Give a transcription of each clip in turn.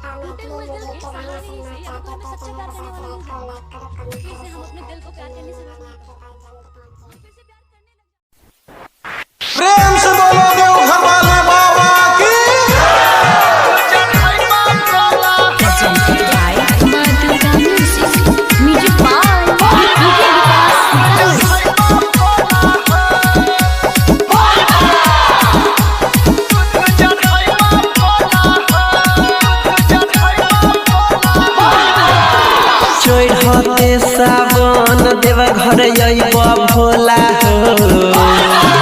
टूटे हुए दिल को सहारने से या फिर हमें सच्चा प्यार करने वाला इंसान फिर से हम अपने दिल को प्यार करने से हम फिर से प्यार करने लग प्रेम से बोलो देवघर वाले बाबा की चढ़ते सावन देवघर अइबा भोला हो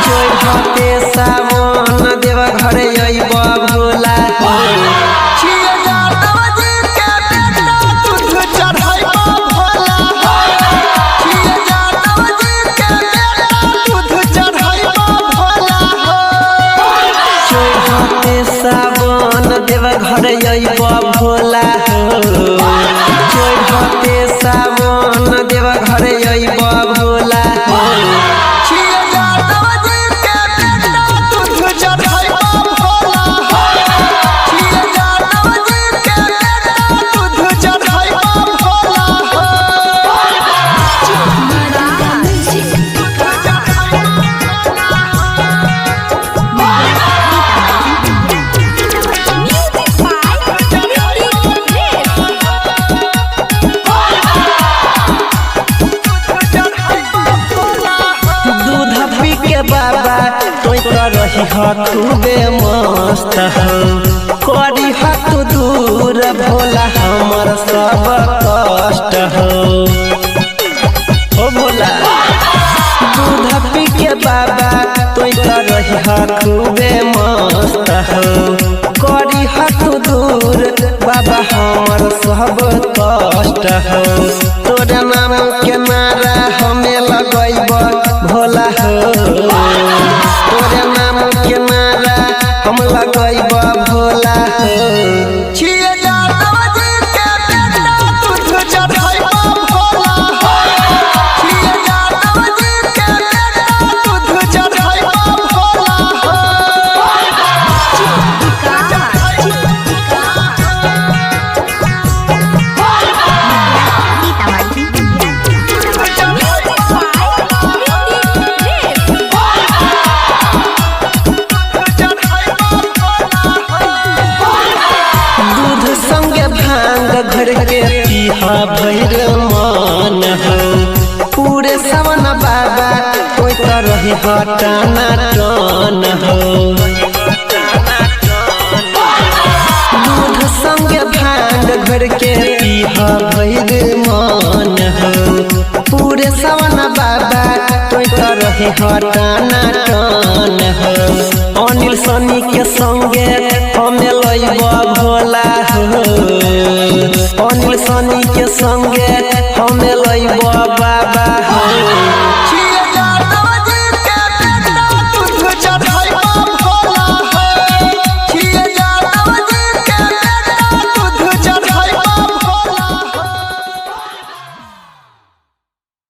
चढ़ते सावन देवघर अइबा भोला हो चढ़ते सावन देवघर अइबा भोला हो चढ़ते सावन देवघर अइबा भोला हो बाबा तोय रही खूबे मस्त हो करी हाथ दूर भोला हमर सब कष्ट हो भोला दूध पी के बाबा तोय रही खूबे मस्त हो करी हाथ दूर बाबा हमर सब कष्ट हो तोरे नाम के नारा हमें लगैब भोला हो तोरे नाम के नारा हम लगैब भोला हो घर के पीहा भैर मान हो पूरे सावन बाबा कोई रही हटाना टान हो दूध संग भांग घर के पीहा भैर मान हो पूरे सावन बाबा कोई रही हटाना टान हो अनिल सनी के संगे हमें लइबा भोला हो अनिल सनी के संगे हमें लइबा